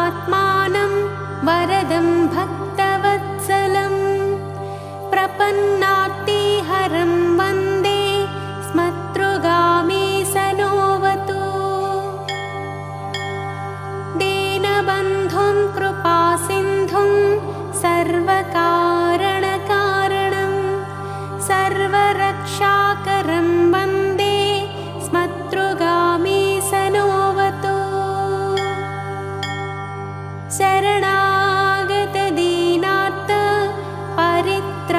परमात्मानं वरदं भक्तवत्सलं प्रपन्नार्तिहरं वन्दे स्मतृगामीसनोऽवतु दीनबन्धुं कृपासिन्धुं सर्वकारणकारणं सर्वरक्षाकरं वन्दे स्मतृगामीसनोऽवतु शरणागतदीनार्त परित्राणपरायणं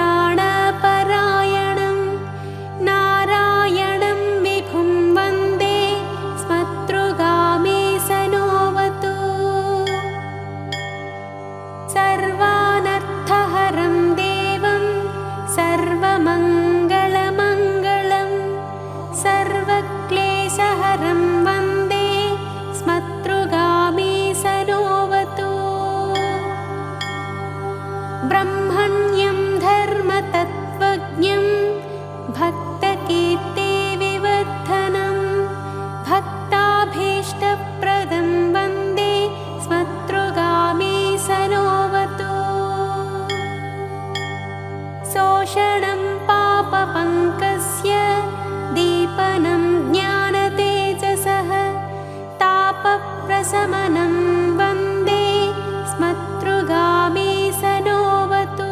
नारायणं विभुं वन्दे स्मतृगामीसनोऽवतु सर्वानर्थहरं देवं सर्वमङ्गलमङ्गलं सर्वक्लेशहरं वन्दे स्मतृगामीसनोऽवतु ब्रह्मण्यं धर्मतत्त्वज्ञं भक्तकीर्तिविवर्धनं भक्ताभीष्टप्रदं वन्दे स्मतृगामीसनोऽवतु शोषणं पापपङ्कस्य दीपनं ज्ञानतेजसः तापप्रशमनं वन्दे स्मतृगामीसनोऽवतु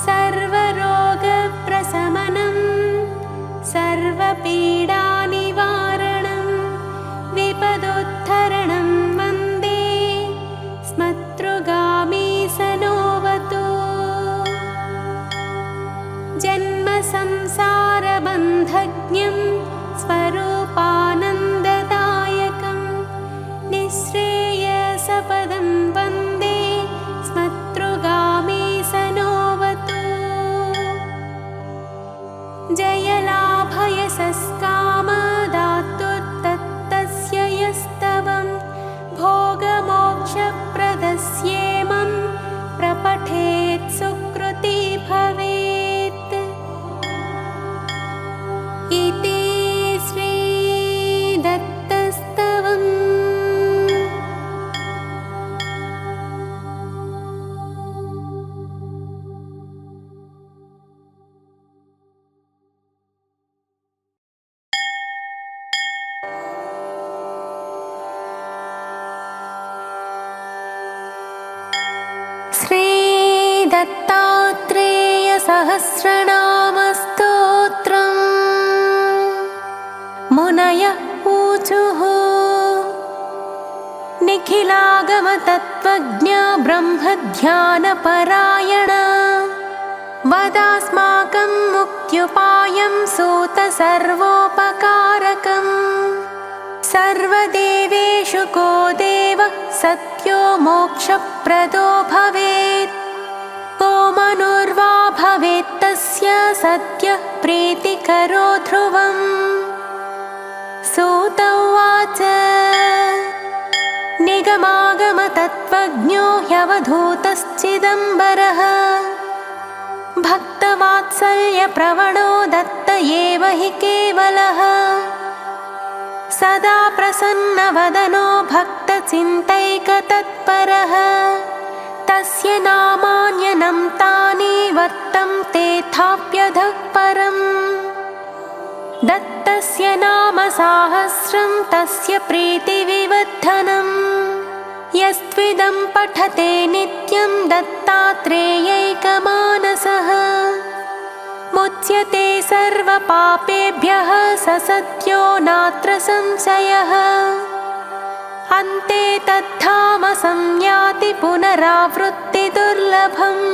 सर्वरोगप्रशमनं सर्वपीडानिवारणं विपदोद्धरणं वन्दे स्मतृगामीसनोऽवतु जन्मसंसारबन्धज्ञं स्वरूपानन्ददायकं निःश्रेयसपदं वन्दे स्मतृगामीसनोऽवतु जयलाभयशस्कामदातुर्दत्तस्य यस्तवं भोगमोक्षप्रदस्येमं प्रपठेत् सुकृती भवेत् इति श्रीदत्तस्तवम्। श्रीदत्तात्रेयसहस्रनामस्तोत्रम् मुनयः ऊचुः निखिलागमतत्त्वज्ञ ब्रह्मध्यानपरायण वदास्माकं मुक्त्युपायं सूत सर्वोपकारकम् सर्वदेवेषु को देवः सत्यो मोक्षप्रदो भवेत् को मनुर्वा भवेत् तस्य सत्यः प्रीतिकरो ध्रुवम् सूत उवाच निगमागमतत्त्वज्ञो ह्यवधूतश्चिदम्बरः भक्तवात्सल्यप्रवणो दत्त एव हि केवलः सदा प्रसन्नवदनो भक्तचिन्तैकतत्परः तस्य नामान्यनं तानि वर्तन्ते थाप्यधः परम् दत्तस्य नाम साहस्रं तस्य प्रीतिविवर्धनम् यस्त्विदं पठते नित्यं दत्तात्रेयैकमानसः मुच्यते सर्वपापेभ्यः स सत्यो नात्र संशयः अन्ते तद्धाम संयाति पुनरावृत्तिदुर्लभम्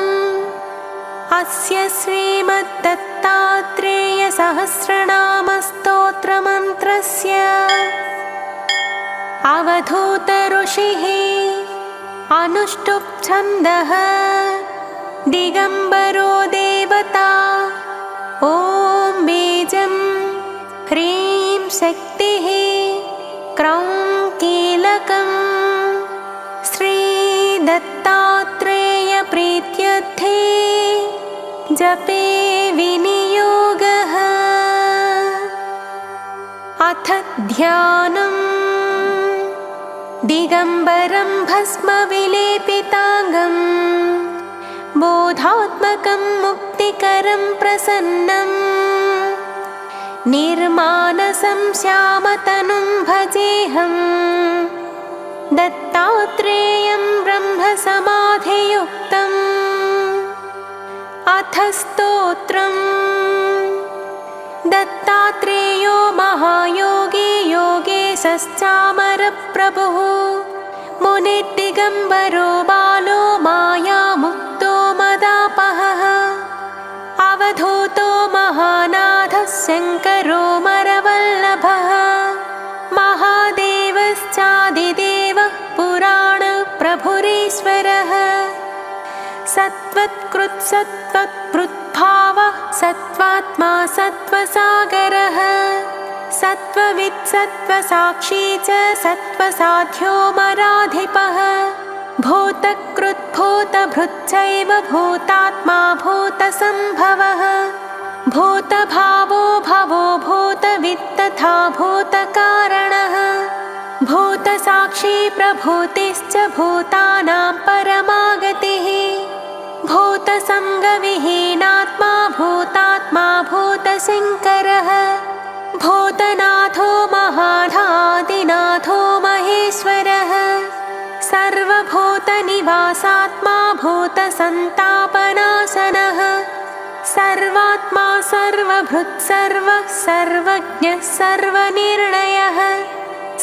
अस्य श्रीमद्दत्तात्रेयसहस्रनामस्तोत्रमन्त्रस्य अवधूतऋषिः अनुष्टुप् छन्दः दिगम्बरो देवता ॐ बीजं ह्रीं शक्तिः क्रौं कीलकं श्रीदत्तात्रेयप्रीत्यर्थे जपे विनियोगः। अथ ध्यानम्। दिगम्बरं भस्मविलेपिताङ्गं बोधात्मकं मुक्तिकरं प्रसन्नं निर्मानसं श्यामतनुं भजेऽहं दत्तात्रेयं ब्रह्मसमाधियुक्तम् अथ स्तोत्रम् दत्तात्रेयो महायोगी योगेशश्चामरप्रभुः मुनिर्दिगम्बरो बालो मायामुक्तो मदापहः अवधूतो महानाथः शङ्करो मरवल्लभः महादेवश्चादिदेवः पुराणप्रभुरीश्वरः सत्त्वत्कृत्सत्त्वद्भृद्भावः सत्त्वात्मा सत्त्वसागरः सत्त्ववित् सत्त्वसाक्षी च सत्त्वसाध्यो मराधिपः भूतकृद्भूतभृच्चैव भूतात्मा भूतसम्भवः भूतभावो भवो भूतवित्तथा भूतकारणः भूतसाक्षी प्रभूतिश्च भूतानां परमागतिः भूतसङ्गविहीनात्मा भूतात्मा भूतशङ्करः भूतनाथो महाधादिनाथो महेश्वरः सर्वभूतनिवासात्मा भूतसन्तापनाशनः सर्वात्मा सर्वभृत्सर्वः सर्वज्ञः सर्वनिर्णयः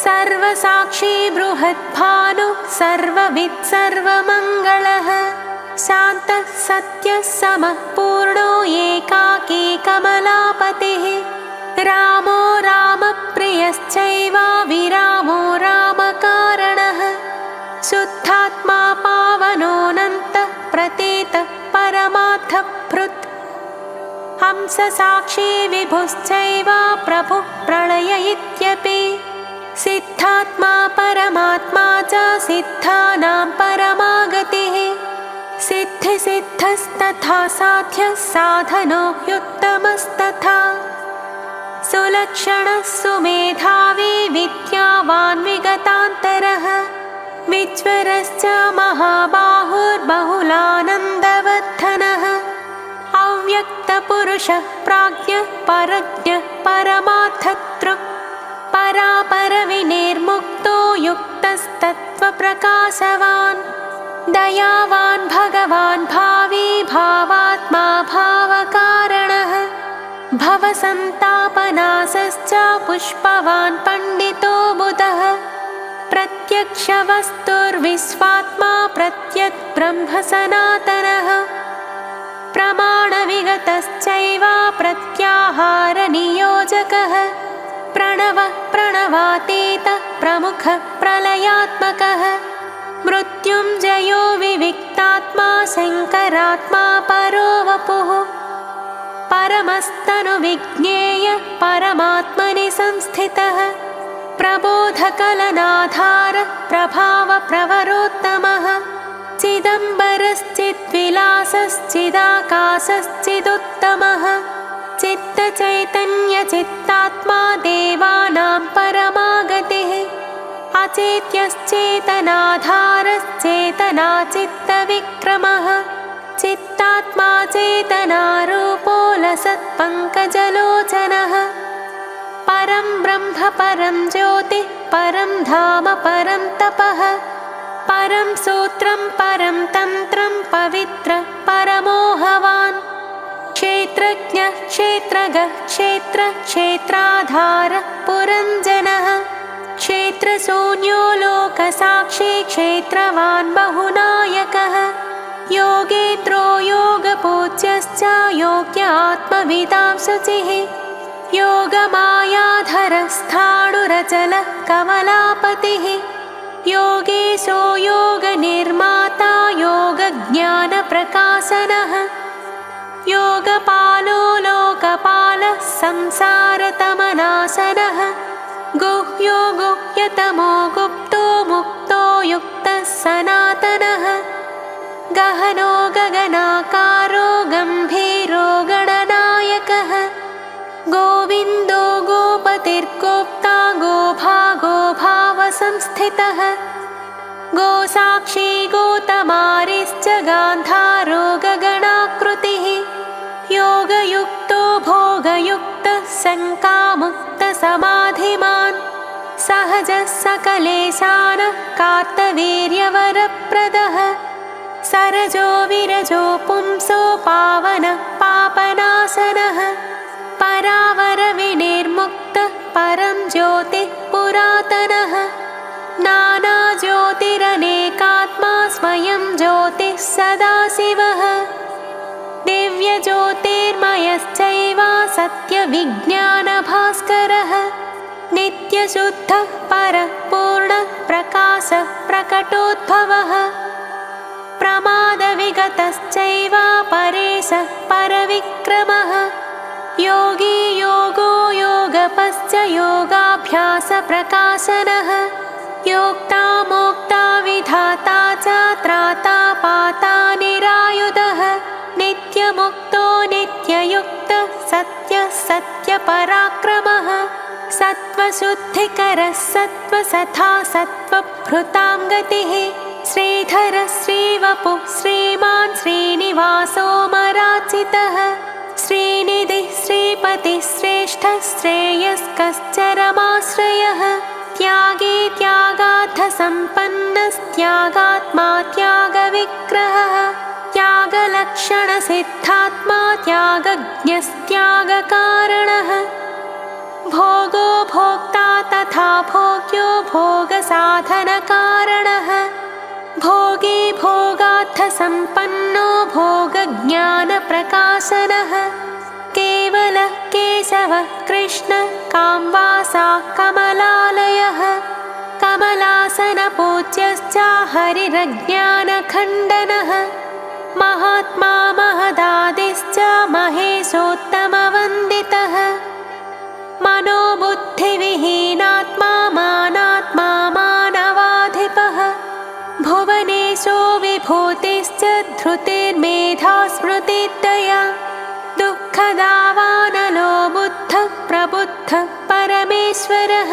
सर्वसाक्षी बृहद्भानुः सर्ववित् सर्वमङ्गलः शान्तः सत्यः समः पूर्णो एकाकी कमलापतिः रामो रामप्रियश्चैव विरामो रामकारणः शुद्धात्मा पावनोऽनन्तः प्रतीतः परमार्थभृत् हंससाक्षी विभुश्चैव प्रभुः प्रलय इत्यपि सिद्धात्मा परमात्मा च सिद्धानां परमागतिः सिद्धिसिद्धस्तथा साध्यः साधनो ह्युत्तमस्तथा सुलक्षणः सुमेधावी विद्यावान् विगतान्तरः विज्वरश्च महाबाहुर्बहुलानन्दवर्धनः अव्यक्तपुरुषः प्राज्ञः परज्ञः परमार्थतृप् परापरविनिर्मुक्तो युक्तस्तत्त्वप्रकाशवान् दयावान् भगवान् भावी भावात्मा भावकारणः भवसन्तापनाशश्च पुष्पवान् पण्डितो बुधः प्रत्यक्षवस्तुर्विश्वात्मा प्रत्यग्ब्रह्म सनातनः प्रमाणविगतश्चैव प्रत्याहारनियोजकः प्रणवः प्रणवातीतः प्रमुखः प्रलयात्मकः मृत्युञ्जयो विविक्तात्मा शङ्करात्मा परो वपुः परमस्तनुविज्ञेय परमात्मनि संस्थितः प्रबोधकलनाधारः प्रभावप्रवरोत्तमः चिदम्बरश्चिद्विलासश्चिदाकाशश्चिदुत्तमः चित्तचैतन्यचित्तात्मा देवानां परमागतिः अचेत्यश्चेतनाधारश्चेतनाचित्तविक्रमः चित्तात्मा चेतनारूपो लसत्पङ्कजलोचनः परं ब्रह्म परं ज्योतिः परं धाम परं तपः परं सूत्रं परं तन्त्रं पवित्रः परमोहवान् क्षेत्रज्ञः क्षेत्रगः क्षेत्राधारः पुरञ्जनः क्षेत्रशून्यो लोकसाक्षी क्षेत्रवान् बहुनायकः योगेत्रो योगपूज्यश्च योग्य आत्मविदां शुचिः योगमायाधरस्थाणुरचलः कमलापतिः योगेशो योगनिर्माता योगज्ञानप्रकाशनः योगपालो लोकपालः संसारतमनाशनः गुह्यो गुह्यतमो गुप्तो मुक्तो युक्तः सनातनः गहनो गगनाकारो गम्भीरो गणनायकः गोविन्दो गोपतिर्गोप्ता गोभागो भावसंस्थितः स्थितः गोसाक्षी गोतमारिश्च गान्धारो गगनाकृतिः योगयुक्तो भोगयुक्तः शङ्कामुक्तसमाधिमान् सहजः सकलेशानः कार्तवीर्यवरप्रदः सरजो विरजो पुंसो पावनः पापनाशनः परावरविनिर्मुक्तः परं ज्योतिः पुरातनः नानाज्योतिरनेकात्मा स्वयं ज्योतिः सदाशिवः दिव्यज्योतिर्मयश्चैव सत्यविज्ञानभास्करः नित्यशुद्धः परः पूर्णः प्रकाशः प्रकटोद्भवः प्रमादविगतश्चैव परेशः परविक्रमः योगी योगो योगपश्च योगाभ्यासप्रकाशनः योक्ता मोक्ता विधाता च त्राता पाता निरायुधः नित्यमुक्तो नित्ययुक्तः सत्यः सत्यपराक्रमः सत्त्वशुद्धिकरः सत्त्वसथा सत्त्वभृतां गतिः श्रीधरः श्रीवपुः श्रीमान् श्रीनिवासो मराचितः श्रीनिधिः श्रीपतिः श्रेष्ठः श्रेयस्कश्चरमाश्रयः त्यागी त्यागार्थसम्पन्नस्त्यागात्मा त्यागविग्रहः त्यागलक्षणसिद्धात्मा त्यागज्ञस्त्यागकारणः भोगो भोक्ता तथा भोग्यो भोगसाधनकारणः भोगी भोगार्थसम्पन्नो भोगज्ञानप्रकाशनः केवलः केशवः कृष्णः कामवासा कमलालयः कमलासनपूज्यश्च हरिरज्ञानखण्डनः महात्मा महदादिश्च महेशोत्तमवन्दितः मनोबुद्धिविहीनात्मा मानात्मा मानवाधिपः भुवनेशो विभूतिश्च धृतिर्मेधा स्मृतिर्दया दुःखदावानलो बुद्धः प्रबुद्धः परमेश्वरः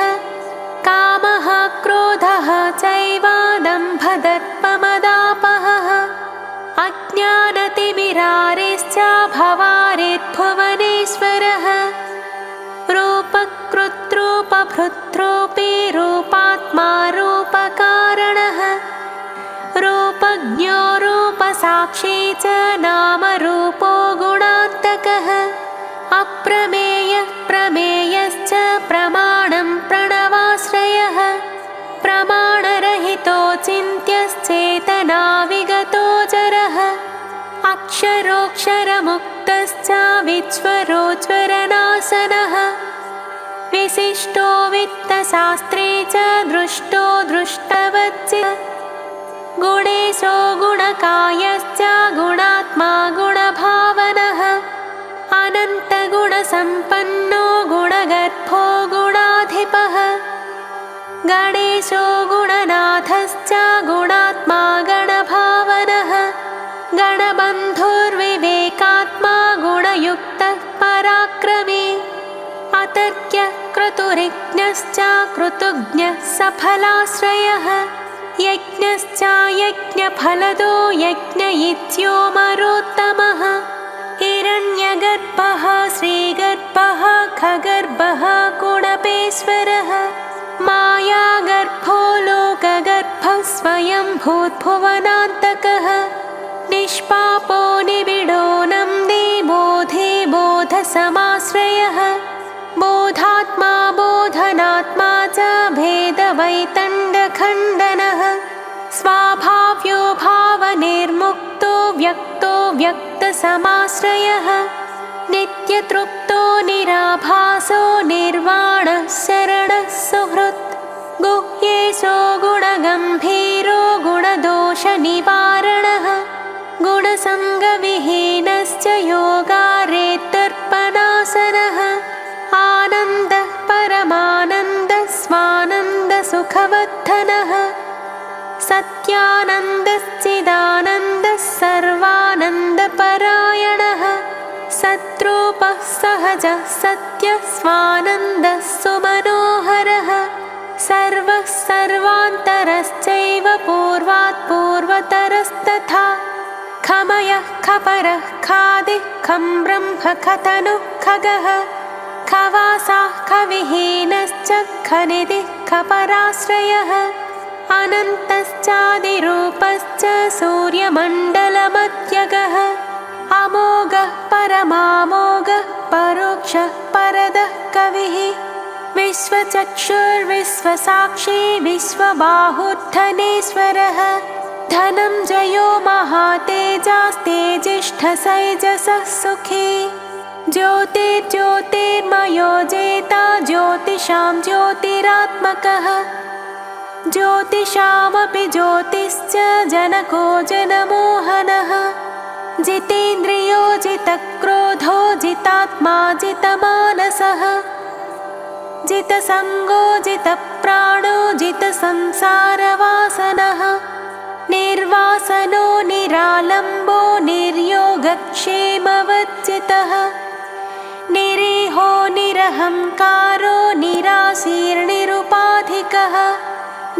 कामः क्रोधः चैव दम्भदर्पमदापहः अज्ञानतिमिरारेश्च भवारेर्भुवनेश्वरः रूपकृद्रूपभृद्रूपी रूपात्मा रूपकारणः रूपज्ञो रूपसाक्षी च नामरूपो गुणान्तकः अप्रमेयः प्रमेयश्च प्रमाणं प्रणवाश्रयः प्रमाणरहितो चिन्त्यश्चेतना विगतो जरः अक्षरोऽक्षरमुक्तश्च विज्वरोज्वरनाशनः विशिष्टो वित्तशास्त्रे च दृष्टो दृष्टवच्च गुणेशो गुणकायश्च गुणात्मा गुणभावनः अनन्तगुणसम्पन्नो गुणगर्भो गुणाधिपः गणेशो गुणनाथश्च गुणात्मा गणभावनः गणबन्धुर्विवेकात्मा गुणयुक्तः पराक्रमी अतर्क्यः क्रतुरिज्ञश्च कृतज्ञः सफलाश्रयः यज्ञश्च यज्ञफलदो यज्ञयित्यो मरोत्तमः हिरण्यगर्भः श्रीगर्भः खगर्भः गुणपेश्वरः मायागर्भो लोकगर्भः स्वयं भूद्भुवनान्तकः निष्पापो निबिडो नन्दे बोधे बोधसमाश्रयः बोधात्मा बोधनात्मा च भेदवैतण्डखण्डनः स्वाभाव्यो भावनिर्मुक्तो व्यक्तो व्यक्तसमाश्रयः नित्यतृप्तो निराभासो निर्वाणः शरणः सुहृत् गुह्येशो गुणगम्भीरो गुणदोषनिवारणः गुणसङ्गविहीनश्च योगारेतर्पणासनः आनन्दः परमानन्दः स्वानन्दसुखवर्धनः सत्यानन्दश्चिदानन्दः सर्वानन्दपरायणः सद्रूपः सहजः सत्यः स्वानन्दः सुमनोहरः सर्वः सर्वान्तरश्चैव पूर्वात् पूर्वतरस्तथा खमयः खपरः खादिः खं ब्रह्म खतनुः खगः खवासाः खविहीनश्च खनिधिः खपराश्रयः अनन्तश्चादिरूपश्च सूर्यमण्डलमध्यगः अमोघः परमामोघः परोक्षः परदः कविः विश्वचक्षुर्विश्वसाक्षी विश्वबाहुधनेश्वरः धनञ्जयो महातेजास्तेजिष्ठसैजसः सुखी ज्योतिर्ज्योतिर्मयो जेता ज्योतिषां ज्योतिरात्मकः ज्योतिषामपि ज्योतिश्च जनको जनमोहनः जितेन्द्रियो जितक्रोधो जितात्मा जितमानसः जितसङ्गो जितप्राणो जितसंसारवासनः निर्वासनो निरालम्बो निर्योगक्षेमवर्जितः निरीहो निरहङ्कारो निराशीर्निरुपाधिकः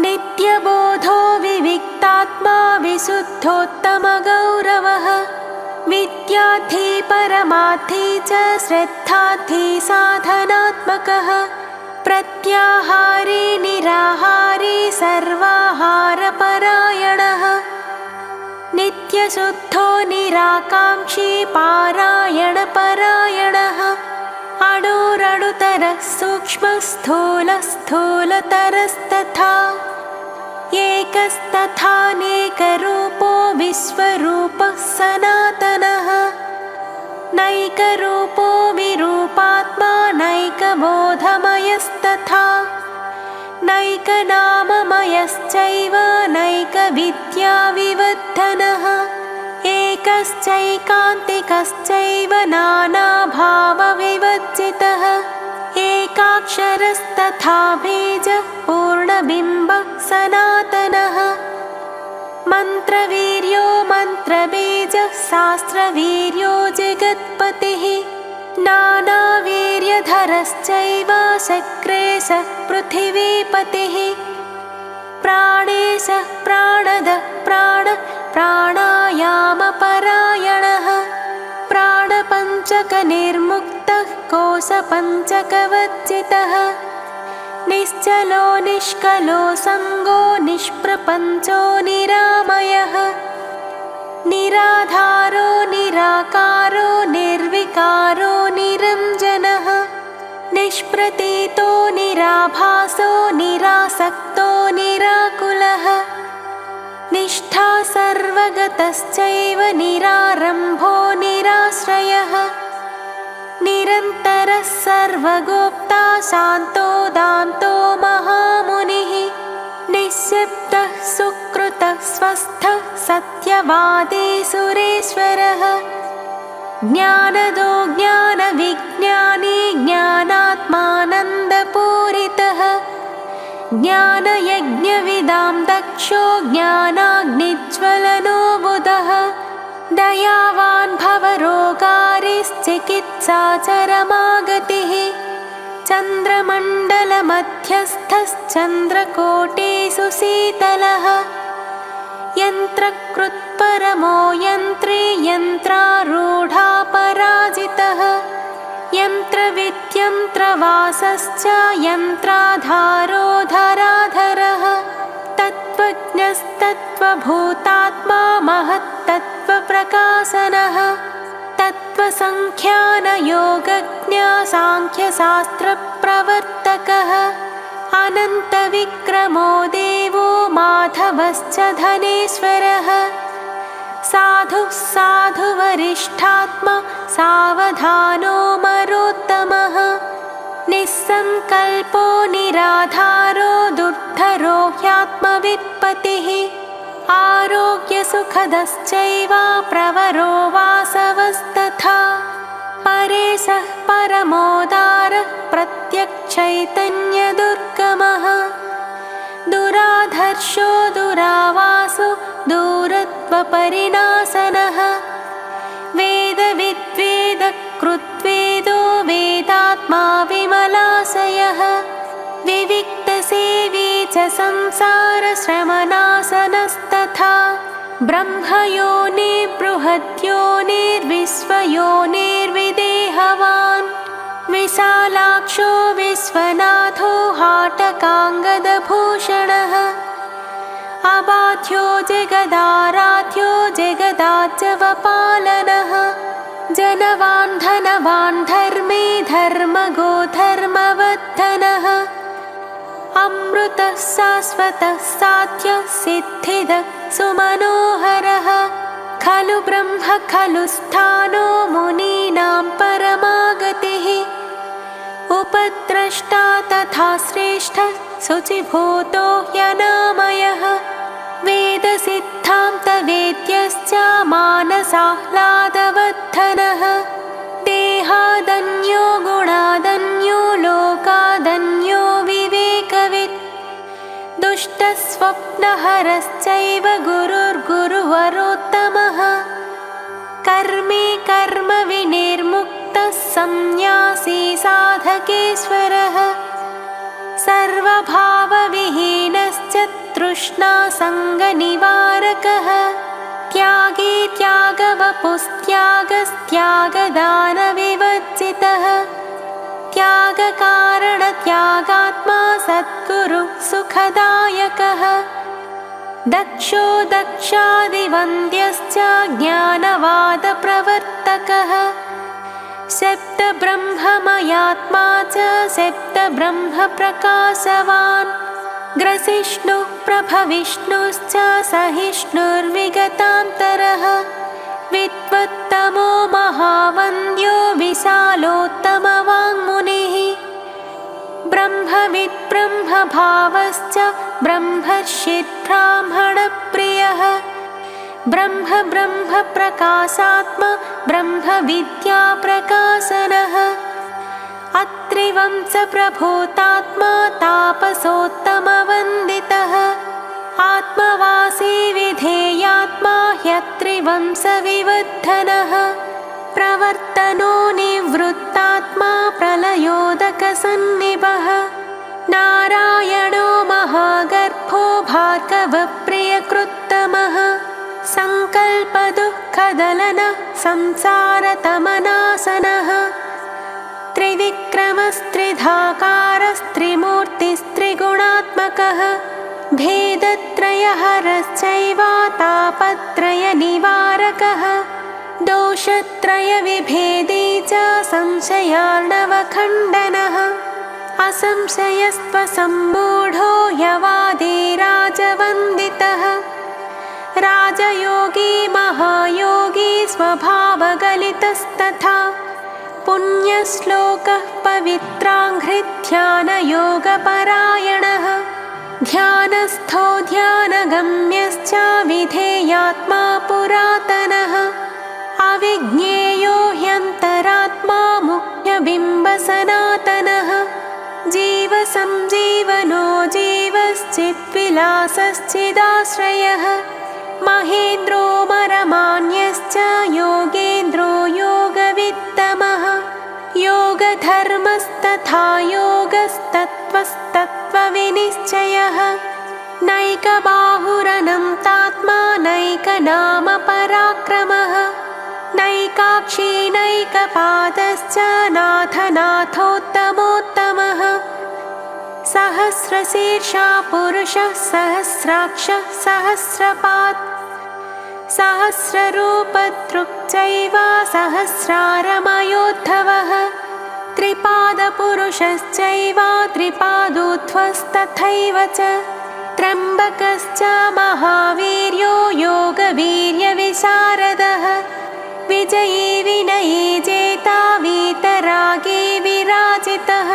नित्यबोधो विविक्तात्मा विशुद्धोत्तमगौरवः विद्यार्थी परमार्थी च श्रद्धार्थी साधनात्मकः प्रत्याहारी निराहारी सर्वाहारपरायणः नित्यशुद्धो निराकाङ्क्षी पारायणपरायणः अणुरणुतरः सूक्ष्मस्थूलस्थूलतरस्तथा एकस्तथानेकरूपो विश्वरूपः सनातनः नैकरूपो विरूपात्मा नैकबोधमयस्तथा नैकनाममयश्चैव नैकविद्याविवर्धनः एकश्चैकान्तिकश्चैव नानाभावविवर्जितः एकाक्षरस्तथा बीजः पूर्णबिम्बः सनातनः मन्त्रवीर्यो मन्त्रबीजः शास्त्रवीर्यो जगत्पतिः नानावीर्यधरश्चैव शक्रेशः पृथिवीपतिः प्राणेशः प्राणदः प्राणः प्राणायामपरायणः प्राणपञ्चकनिर्मुक्तः कोशपञ्चकवर्जितः निश्चलो निष्कलो सङ्गो निष्प्रपञ्चो निरामयः निराधारो निराकारो निर्विकारो निरञ्जनः निष्प्रतीतो निराभासो निरासक्तो निराकुलः निष्ठा सर्वगतश्चैव निरारम्भो निराश्रयः निरन्तरः सर्वगोप्ता शान्तो दान्तो महामुनिः निःशब्दः सुकृतः स्वस्थः सत्यवादी सुरेश्वरः ज्ञानदो ज्ञानविज्ञानी ज्ञानात्मानन्दपूरितः ज्ञानयज्ञविदां दक्षो ज्ञानाग्निज्वलनो बुधः दयावान् भवरोगारिश्चिकित्साचरमागतिः चन्द्रमण्डलमध्यस्थश्चन्द्रकोटिषु शीतलः यन्त्रकृत्परमो यन्त्री यन्त्रारूढापराजितः यन्त्रविद्यन्त्रवासश्च यन्त्राधारो धराधरः तत्त्वज्ञस्तत्त्वभूतात्मा महत्तत्त्वप्रकाशनः तत्त्वसङ्ख्यानयोगज्ञा साङ्ख्यशास्त्रप्रवर्तकः अनन्तविक्रमो देवो माधवश्च धनेश्वरः साधुः साधुवरिष्ठात्मा सावधानो मरोत्तमः निस्सङ्कल्पो निराधारो दुर्धरो ह्यात्मवित्पतिः आरोग्यसुखदश्चैव प्रवरो वासवस्तथा परेशः परमोदारः प्रत्यक्षैतन्यदुर्गमः दुराधर्षो दुरावासो दूरत्वपरिणासनः वेदविद्वेदकृद्वेदो वेदात्मा विमलाशयः विविक्तसेवी संसारश्रमनाशनस्तथा ब्रह्मयोनिर्बृहद्योनिर्विश्वयोनिर्विदेहवान् विशालाक्षो विश्वनाथो हाटकाङ्गदभूषणः अबाध्यो जगदाराध्यो जगदाज्यवपालनः जनवान् धनवान् धर्मे धर्मगो धर्मवर्धनः अमृतः शाश्वतः साध्यः सिद्धिदः सुमनोहरः खलु ब्रह्म खलु स्थानो मुनीनां परमागतिः उपद्रष्टा तथा श्रेष्ठः शुचिभूतो ह्यनामयः वेदसिद्धान्तवेद्यश्च मानसाह्लादवर्धनः देहादन्यो गुणादन्यो लोकादन्यो विवेकवित् दुष्टस्वप्नहरश्चैव गुरुर्गुरुवरोत्तमः कर्मे कर्मविनिर्मुक्तः संन्यासी साधकेश्वरः सर्वभावविहीनश्च तृष्णासङ्गनिवारकः त्यागी त्यागवपुस्त्यागस्त्यागदानविवर्जितः त्यागकारणत्यागात्मा सद्गुरु सुखदायकः दक्षो दक्षादिवन्द्यश्च ज्ञानवादप्रवर्तकः शब्दब्रह्ममयात्मा च शब्दब्रह्मप्रकाशवान् ग्रसिष्णुः प्रभविष्णुश्च सहिष्णुर्विगतान्तरः विद्वत्तमो महावन्द्यो विशालोत्तमवाङ्मुनिः ब्रह्मविद् ब्रह्मभावश्च ब्रह्मर्षिर्ब्राह्मणप्रियः ब्रह्म ब्रह्मप्रकाशात्मा ब्रह्मविद्याप्रकाशनः अत्रिवंशप्रभूतात्मा तापसोत्तमवन्दितः आत्मवासी विधेयात्मा ह्यत्रिवंशविवर्धनः प्रवर्तनो निवृत्तात्मा प्रलयोदकसन्निभः नारायणो महागर्भो भार्गवप्रियकृत्तमः सङ्कल्पदुःखदलनः संसारतमनाशनः त्रिविक्रमस्त्रिधाकारस्त्रिमूर्तिस्त्रिगुणात्मकः भेदत्रयहरश्चैव तापत्रयनिवारकः दोषत्रयविभेदी च संशयार्णवखण्डनः असंशयस्त्वसम्मूढो ह्यवादिराजवन्दितः राजयोगी महायोगी स्वभावगलितस्तथा पुण्यश्लोकः पवित्राङ्घ्रिध्यानयोगपरायणः ध्यानस्थो ध्यानगम्यश्च विधेयात्मा पुरातनः अविज्ञेयो ह्यन्तरात्मा मुख्यबिम्बसनातनः जीवसञ्जीवनो जीवश्चिद्विलासश्चिदाश्रयः महेन्द्रो मरमान्यश्च योगेन्द्रो योगवित्तमः योगधर्मस्तथा योगस्तत्त्वस्तत्त्वविनिश्चयः नैकबाहुरनन्तात्मा नैकनामपराक्रमः नैकाक्षी नैकपादश्च नाथनाथोत्तमोत्तमः सहस्रशीर्षा पुरुषः सहस्राक्षः सहस्रपात् सहस्ररूपदृक् सहस्रारमयोद्धवः त्रिपादपुरुषश्चैव त्रिपादोध्वस्तथैव च त्र्यम्बकश्च महावीर्यो योगवीर्यविशारदः विजयी विनयी जेता वीतरागी विराजितः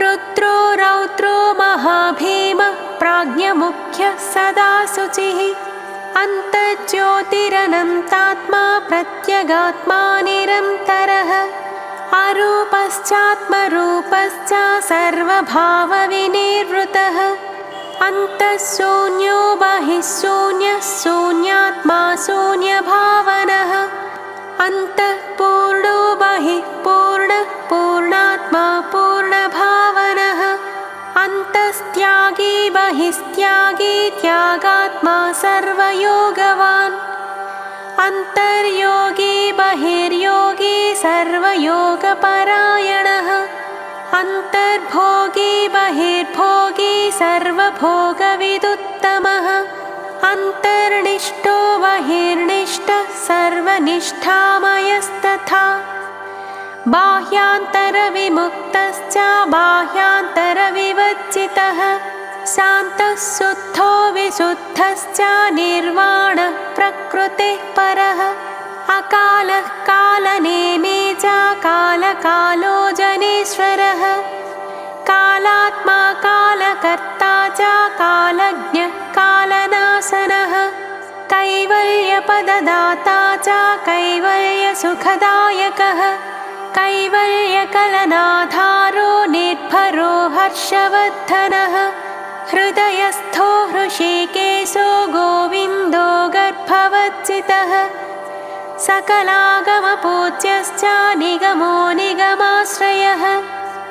रुद्रो रौद्रो महाभीमः प्राज्ञमुख्यः सदा शुचिः अन्तर्ज्योतिरनन्तात्मा प्रत्यगात्मा निरन्तरः अरूपश्चात्मरूपश्च सर्वभावविनिर्वृतः अन्तःशून्यो बहिःशून्यः शून्यात्मा शून्यभावनः अन्तःपूर्णो बहिः पूर्णः पूर्णात्मा पूर्णभावनः अन्तस्त्यागी बहिः बहिस्त्यागी त्यागात्मा सर्वयोगवान् अन्तर्योगी बहिर्योगी सर्वयोगपरायणः अन्तर्भोगी बहिर्भोगी सर्वभोगविदुत्तमः अन्तर्निष्ठो बहिर्निष्ठः सर्वनिष्ठामयस्तथा बाह्यान्तरविमुक्तश्च बाह्यान्तरविवर्जितः शान्तः शुद्धो विशुद्धश्च निर्वाणः प्रकृतिः परः अकालः कालनेमी च कालकालो जनेश्वरः कालात्मा कालकर्ता च कालज्ञः कालनाशनः कैवल्यपददाता च कैवल्यसुखदायकः कैवल्यकलनाधारो निर्भरो हर्षवर्धनः हृदयस्थो हृषीकेशो गोविन्दो गर्भवच्चितः सकलागमपूज्यश्च निगमो निगमाश्रयः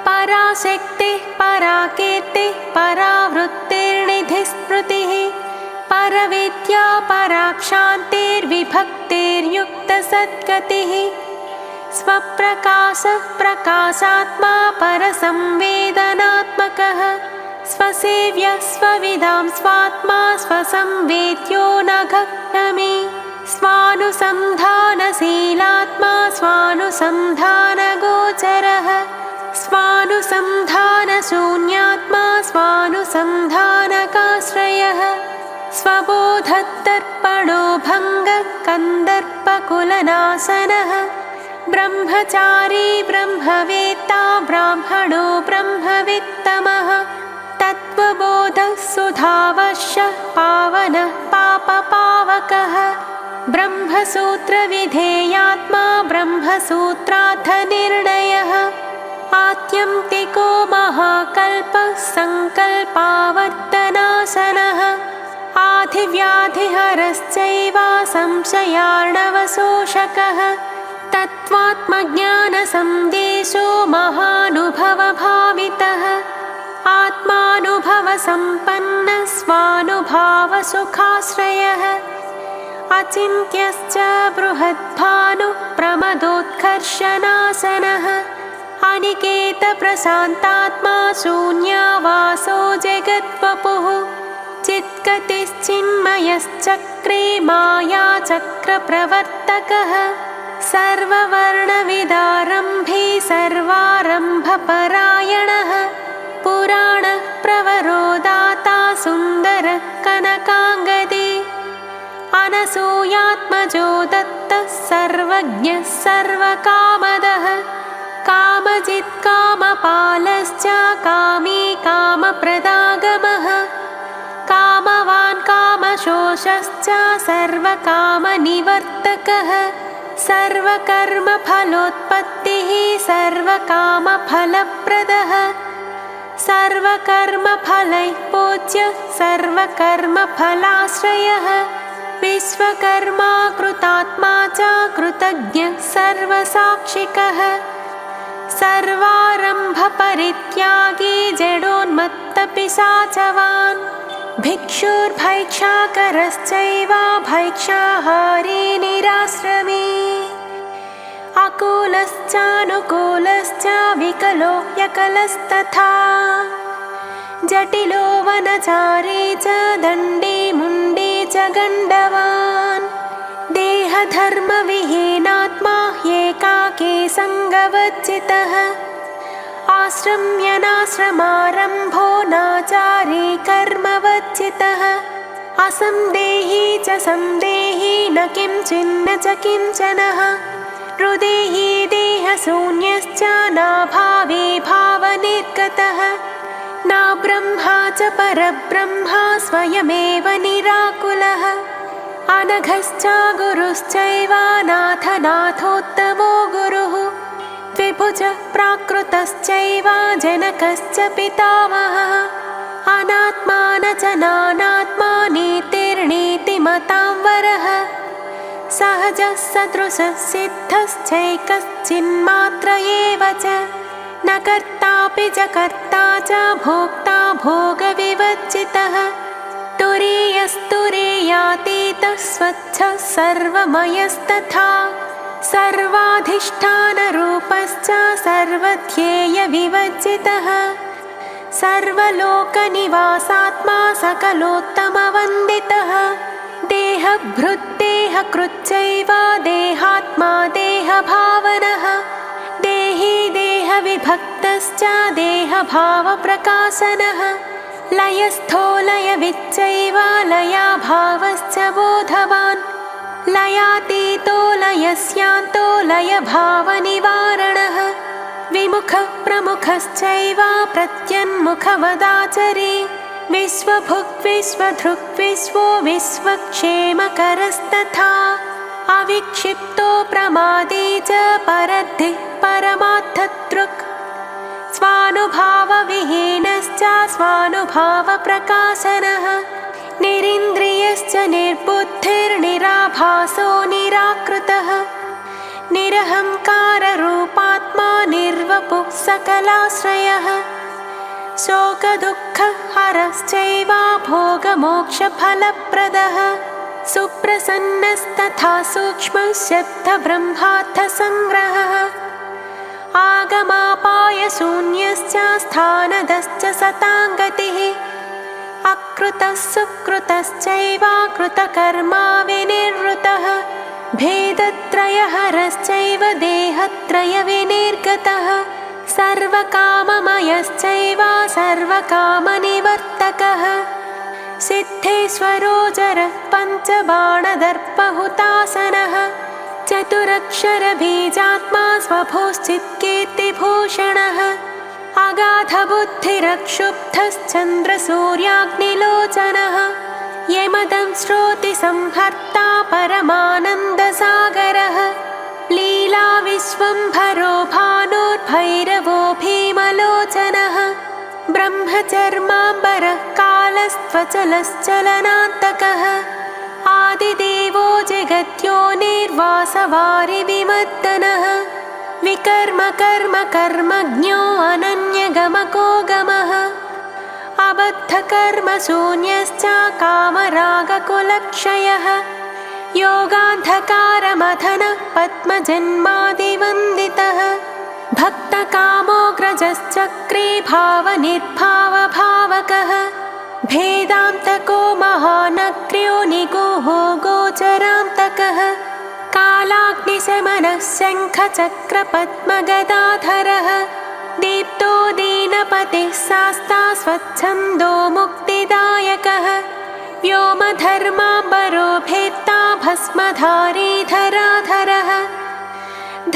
पराशक्तिः पराकीर्तिः परावृत्तिर्निधिस्मृतिः परविद्या पराक्षान्तिर्विभक्तिर्युक्तसद्गतिः स्वप्रकाशः प्रकाशात्मा परसंवेदनात्मकः स्वसेव्यः स्वविदां स्वात्मा स्वसंवेद्यो न घग्नमि स्वानुसन्धानशीलात्मा स्वानुसन्धानगोचरः स्वानुसन्धानशून्यात्मा स्वानुसन्धानकाश्रयः स्वबोधदर्पणो भङ्गः कन्दर्पकुलनाशनः ब्रह्मचारी ब्रह्मवेत्ता ब्राह्मणो ब्रह्मवित्तमः तत्त्वबोधः सुधावश्यः पावनः पापपावकः ब्रह्मसूत्रविधेयात्मा ब्रह्मसूत्रार्थनिर्णयः आत्यन्तिको महाकल्पः सङ्कल्पावर्तनाशनः आधिव्याधिहरश्चैव संशयार्णवशोषकः तत्त्वात्मज्ञानसन्देशो महानुभवभावितः आत्मानुभवसम्पन्नः स्वानुभावसुखाश्रयः अचिन्त्यश्च बृहद्भानुः प्रमदोत्कर्षनाशनः अनिकेतप्रशान्तात्मा शून्यावासो जगद्वपुः चिद्गतिश्चिन्मयश्चक्रे मायाचक्रप्रवर्तकः सर्ववर्णविदारम्भी सर्वारम्भपरायणः पुराणः प्रवरो दाता सुन्दरः कनकाङ्गदी अनसूयात्मजो दत्तः सर्वज्ञः सर्वकामदः कामजित्कामपालश्च कामी कामप्रदागमः कामवान् कामशोषश्च सर्वकामनिवर्तकः सर्वकर्मफलोत्पत्तिः सर्वकामफलप्रदः सर्वकर्मफलैः पूज्यः सर्वकर्मफलाश्रयः विश्वकर्मा कृतात्मा च कृतज्ञः सर्वसाक्षिकः सर्वारम्भपरित्यागी जडोन्मत्तपिशाचवान् भिक्षुर्भैक्षाकरश्चैव भैक्षाहारी निराश्रमी अकूलश्चानुकूलश्च विकलो यकलस्तथा जटिलो वनचारी च दण्डी मुण्डी च गण्डवान् देहधर्मविहीनात्मा ह्येकाकी सङ्गवर्जितः आश्रम्यनाश्रमारम्भो नाचारी कर्मवर्जितः असंदेही च संदेही न किञ्चिन्न च किञ्चनः हृदेही देहशून्यश्च नाभावे भावनिर्गतः न ब्रह्मा च परब्रह्मा स्वयमेव निराकुलः अनघश्च गुरुश्चैव नाथनाथोत्तमो गुरुः द्विभुजः प्राकृतश्चैव जनकश्च पितामहः अनात्मा न च नानात्मा नीतिर्नीतिमतां वरः सहजः सदृशः सिद्धश्चैकश्चिन्मात्र एव च न कर्ता द्रष्टापि च कर्ता च भोक्ता भोगविवर्जितः तुरीयस्तुरीयातीतः स्वच्छः सर्वमयस्तथा सर्वाधिष्ठानरूपश्च सर्वध्येयविवर्जितः सर्वलोकनिवासात्मा सकलोत्तमवन्दितः देहभृद्देहकृच्चैव देहात्मा देहभावनः देही देहविभक्तश्च देहभावप्रकाशनः लयस्थो लयविच्चैव लयाभावश्च बोधवान् लयातीतो लयस्यान्तो लयभावनिवारणः विमुखः प्रमुखश्चैव प्रत्यन्मुखवदाचरी विश्वभुग्विश्वधृक् विश्वो विश्वक्षेमकरस्तथा अविक्षिप्तो प्रमादी च परद्धिः परमार्थदृक् स्वानुभावविहीनश्च स्वानुभावप्रकाशनः निरिन्द्रियश्च निर्बुद्धिर्निराभासो निराकृतः निरहङ्काररूपात्मा निर्वपुः सकलाश्रयः शोकदुःखहरश्चैव भोगमोक्षफलप्रदः सुप्रसन्नस्तथा सूक्ष्मः शब्दब्रह्मार्थसङ्ग्रहः आगमापायशून्यश्च स्थानदश्च सताङ्गतिः अकृतः सुकृतश्चैव कृतकर्मा विनिर्वृतः भेदत्रयहरश्चैव देहत्रयविनिर्गतः सर्वकाममयश्चैव सर्वकामनिवर्तकः सिद्धेश्वरो जरः पञ्चबाणदर्पहुतासनः चतुरक्षरबीजात्मा स्वभोश्चित्कीर्तिभूषणः अगाधबुद्धिरक्षुब्धश्चन्द्रसूर्याग्निलोचनः यमदंश्रोतिसंहर्ता परमानन्दसागरः लीलाविश्वम्भरो भानुर्भैरवो भीमलोचनः ब्रह्मचर्माम्बरः कालस्त्वचलश्चलनान्तकः आदिदेवो जगद्योनिर्वासवारिविमर्दनः विकर्मकर्मकर्मज्ञो अनन्यगमको गमः अबद्धकर्मशून्यश्च कामरागकुलक्षयः योगान्धकारमथनः पद्मजन्मादिवन्दितः भक्तकामोऽग्रजश्चक्रे भावनिर्भावभावकः भेदान्तको महानग्र्यो निगूहो गोचरान्तकः कालाग्निशमनः शङ्खचक्रपद्मगदाधरः दीप्तो दीनपतिः शास्ता स्वच्छन्दो मुक्तिदायकः व्योमधर्माम्बरो भेत्ता भस्मधारी धराधरः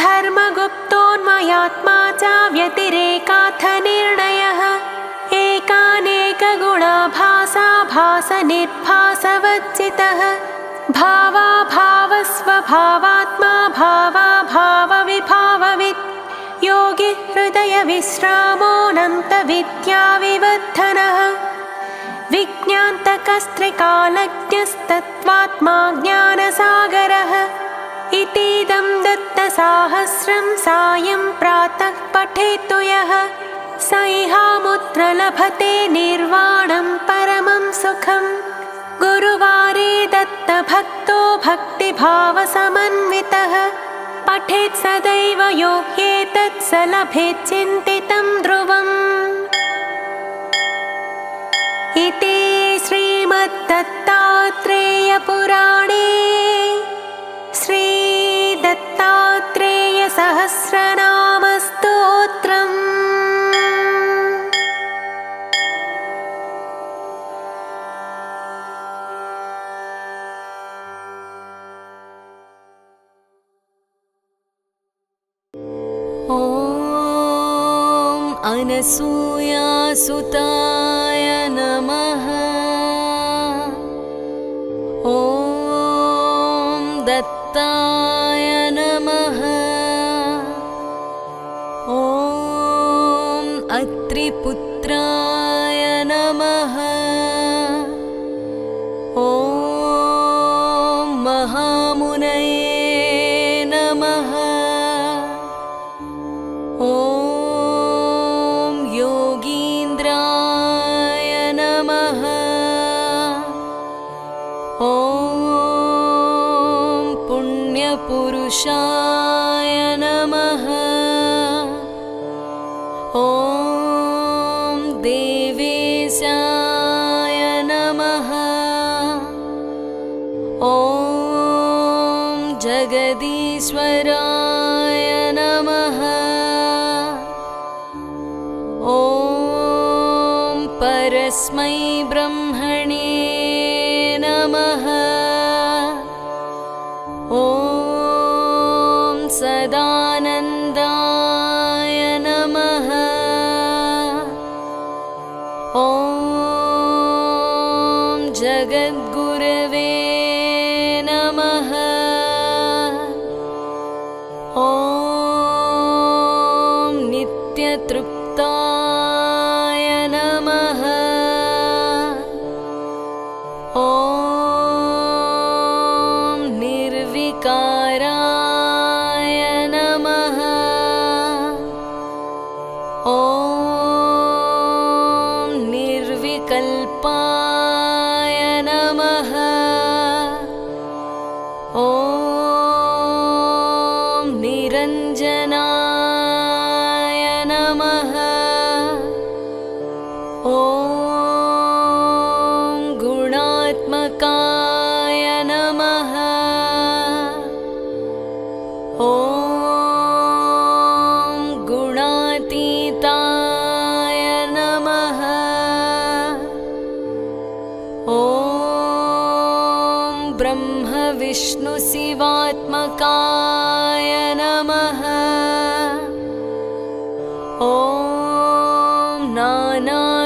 धर्मगुप्तोन्मयात्मा च व्यतिरेकार्थनिर्णयः एकानेकगुणाभासा भासनिर्भासवर्जितः भावाभावस्वभावात्मा भावाभावविभाववित् योगी हृदयविश्रामोऽनन्तविद्याविवर्धनः विज्ञान्तकस्त्रिकालज्ञस्तत्त्वात्मा ज्ञानसागरः इतीदं दत्तसाहस्रं सायं प्रातः पठेत्तु यः स इहामुत्र लभते निर्वाणं परमं सुखम् गुरुवारे दत्तभक्तो भक्तिभावसमन्वितः पठेत् सदैव यो ह्येतत् स लभेत् चिन्तितं ध्रुवम् इति श्रीमद्दत्तात्रेयपुराणे श्रीदत्तात्रेयसहस्रनामस्तोत्रम् अनसूयासुताय नमः। ॐ दत्ताय नमः। ॐ अत्रिपुत्राय नमः। ॐ महामुनये नमः। ॐ पुरुषाय नमः। ॐ देवेशाय नमः। ॐ जगदीश्वराय नमः। ॐ परस्मै ब्रह्मणे नमः। ॐ सदानन्दाय नमः। ॐ जगद्गुरवे नमः। ॐ नित्यतृप्ताय नमः। ॐ निर्विकाराय नमः। ॐ निर्विकल्पाय नमः। ॐ निरञ्जनाय नमः। ॐ गुणात्मकाय नमः। ॐ गुणातीताय नमः। ॐ ब्रह्मविष्णुशिवात्मकाय नमः। ॐ नानारूपधराय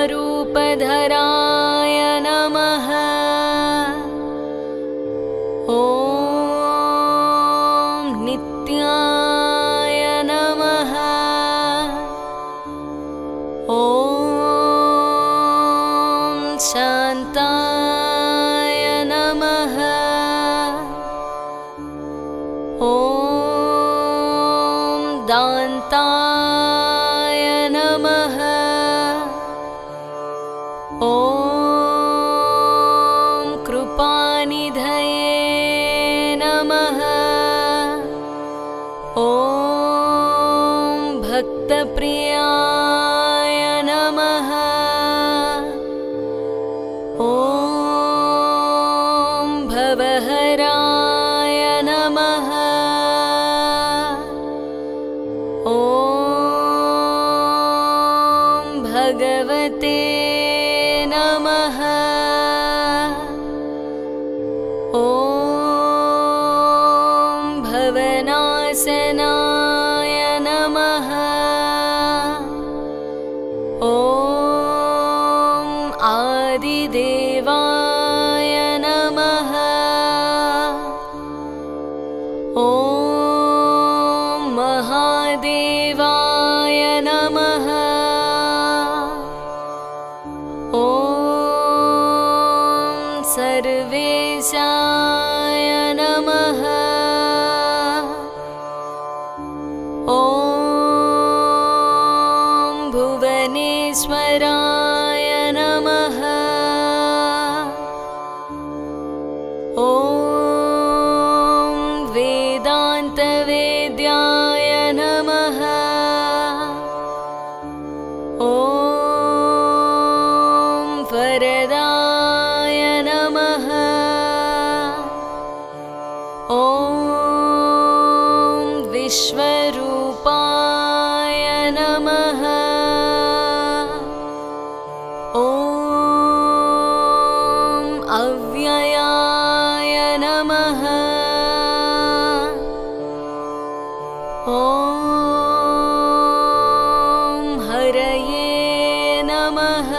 नमः। ॐ नित्याय नमः। ॐ शान्ताय नमः। ॐ दान्ताय नमः। ॐ कृपानिधये नमः। ॐ भक्तप्रियाय नमः। ॐ भवहराय नमः। ॐ भगवते नमः। ॐ भवनाशनाय नमः। ॐ आदिदेवाय नमः। ॐ महादेवाय नमः। ॐ सर्वेशाय नमः। ॐ भुवनेश्वराय नमः। ॐ वेदान्तवेद्याय नमः। ॐ वरदाय नमः। ॐ विश्वरूपाय नमः। ॐ अव्ययाय नमः। ॐ हरये नमः।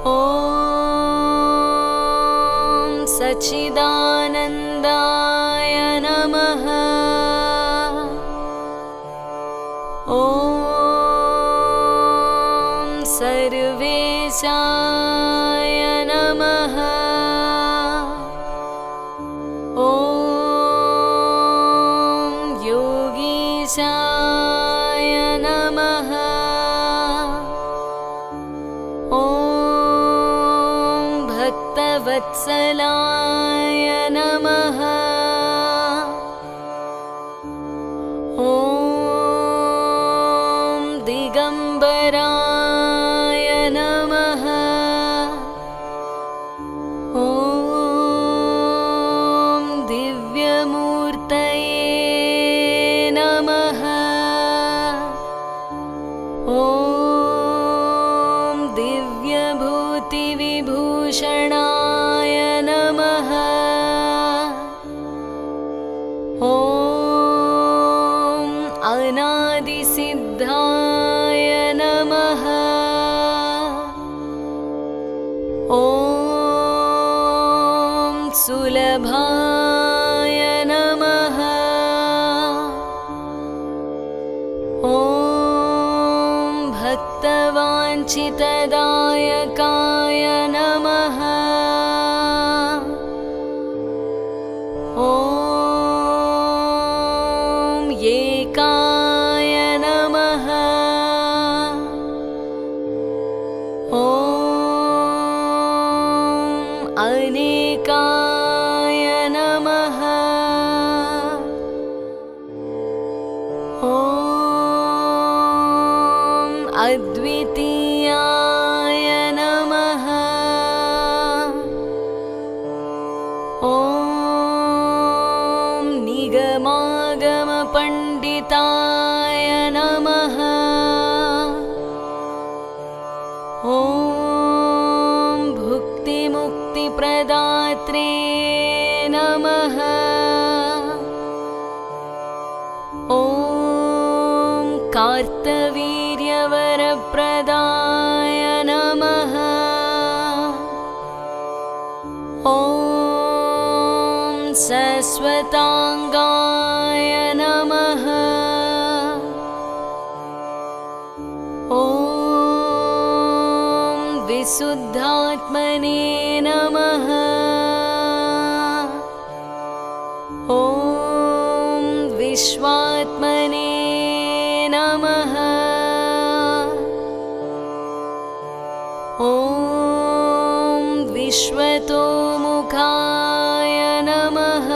ॐ सच्चिदानन्दाय नमः। ॐ सर्वेशाय नमः। ॐ योगीशाय नमः। ॐ भक्त भक्तवत्सलाय नमः। ॐ दिगम्बराय नमः। ॐ दिव्यमूर्तये नमः। ॐ दिव्यभूतिविभूषणाय नमः। ॐ अनादिसिद्धाय नमः। ॐ सुलभाय नमः। ॐ भक्तवाञ्छितदायकाय नमः। ॐ एकाय नमः। ॐ अनेकाय नमः। ॐ अद्वितीयाय नमः। ॐ निगमागमपण्डिताय नमः। ॐ भुक्तिमुक्तिप्रदात्रे नमः। ॐ कार्तवीर्यवरप्रदाय नमः। ॐ सस्वताङ्गाय नमः। ॐ विशुद्धात्मने नमः। ॐ विश्वात्मने नमः। ॐ विश्वतोमुखाय नमः।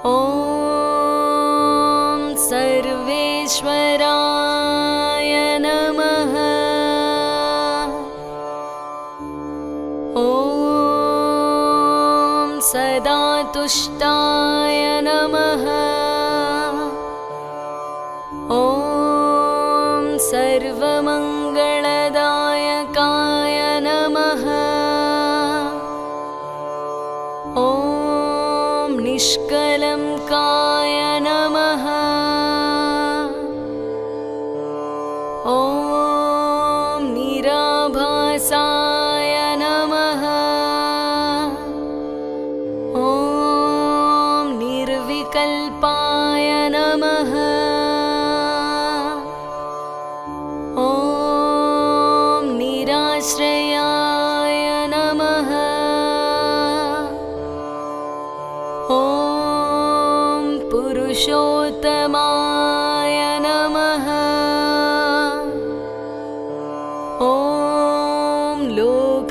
ॐ सर्वेश्वराय नमः। ॐ सदा तुष्टाय नमः। ॐ सर्वमङ्गलदायकाय नमः। ॐ निष्कलङ्काय नमः। ॐ निराभासाय नमः। ॐ निर्विकल्पाय नमः। ॐ निराश्रयाय नमः। ॐ पुरुषोत्तमाय नमः। ॐ लोकनाथाय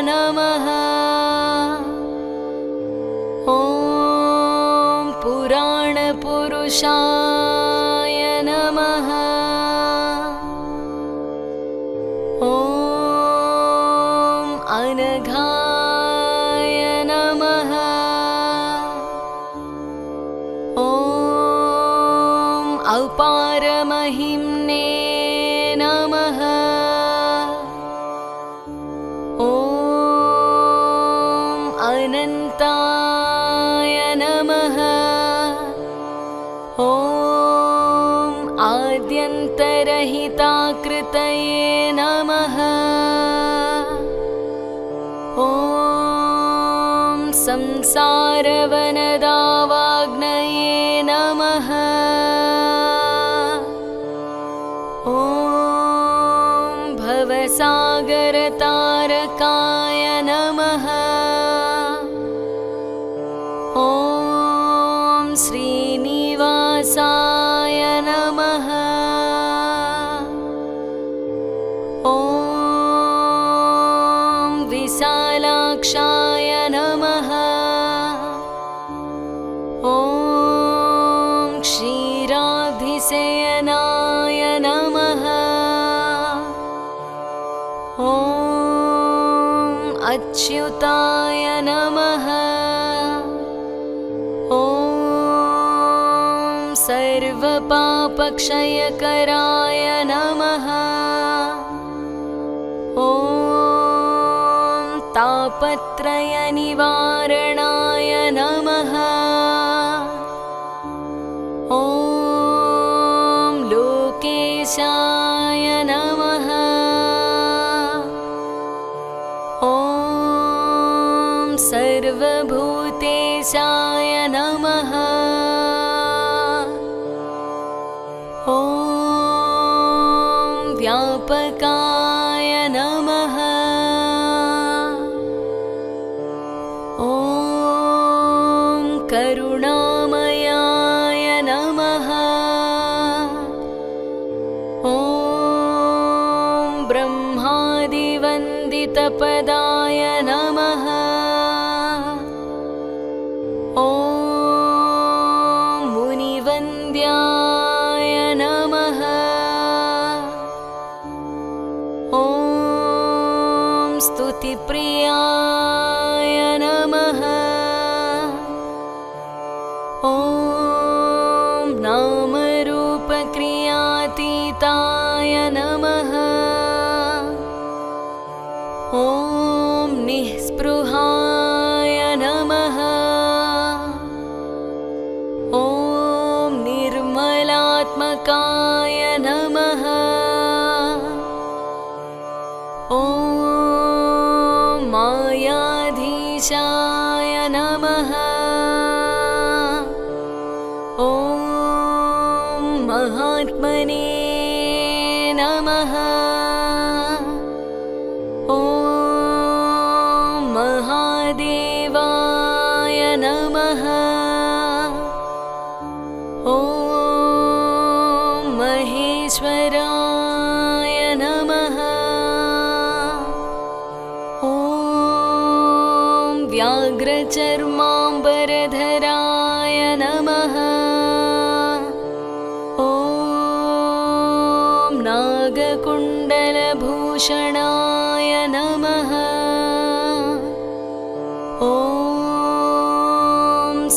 नमः। ॐ पुराणपुरुषाय नमः। ॐ अनघाय नमः। ॐ अपारमहिम्ने नमः। ॐ अनन्ताय नमः। ॐ आद्यन्तरहिताकृतये नमः। ॐ संसारवनदावाग्नये नमः। ॐ भवसागरतारकाय नमः। ॐ श्रीनिवासाय नमः। अच्युताय नमः। ॐ सर्वपापक्षयकराय नमः। ॐ तापत्रयनिवारणाय नमः। ॐ लोकेशाय नमः। ॐ सर्वभूतेशाय नमः। ॐ व्यापकाय नमः। ॐ करुणामयाय नमः। ॐ ब्रह्मादिवन्दितपदाय नमः। ॐ मुनिवन्द्याय नमः। ॐ स्तुतिप्रियाय नमः। ॐ नामरूपक्रियातीताय नमः। ॐ निःस्पृहाय नमः। ॐ निर्मलात्मकाय नमः। ॐ मायाधीशाय नमः। ॐ महात्मने नमः। ॐ महादेवाय नमः। ॐ महेश्वराय नमः। ॐ व्याघ्रचर्माम्बरधराय नमः। ॐ नागकुण्डलभूषणाय नमः। ॐ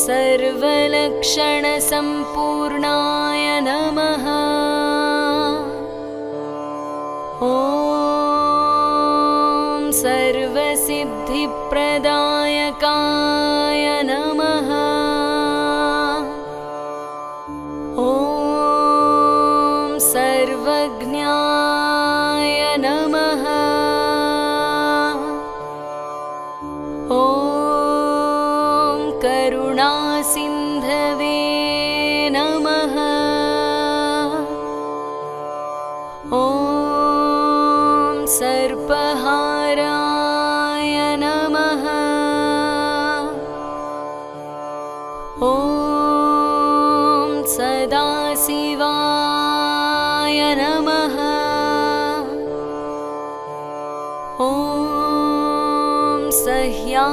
सर्वलक्षणसम्पूर्णाय नमः। ॐ सर्वसिद्धिप्रदायकाय नमः। ॐ सर्वज्ञाय नमः। ॐ करुणासिन्धवे नमः। ॐ सर्पहाराय नमः। ॐ सदाशिवाय नमः। ॐ सह्याद्रिवासाय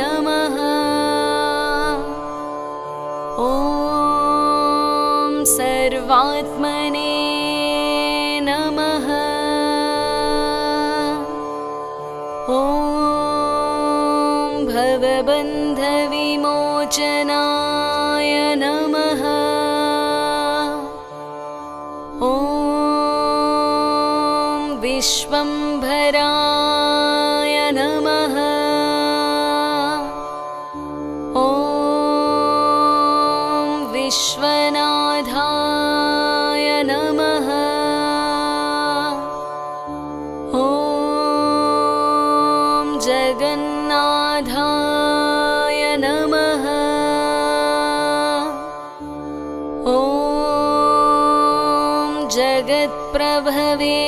नमः। ॐ सर्वात्मने नमः। ॐ भवबन्धविमोचनाय नमः। ॐ विश्वम्भराय नमः। ॐ विश्वनाथाय नमः। ॐ जगन्नाथाय नमः। ॐ जगत्प्रभवे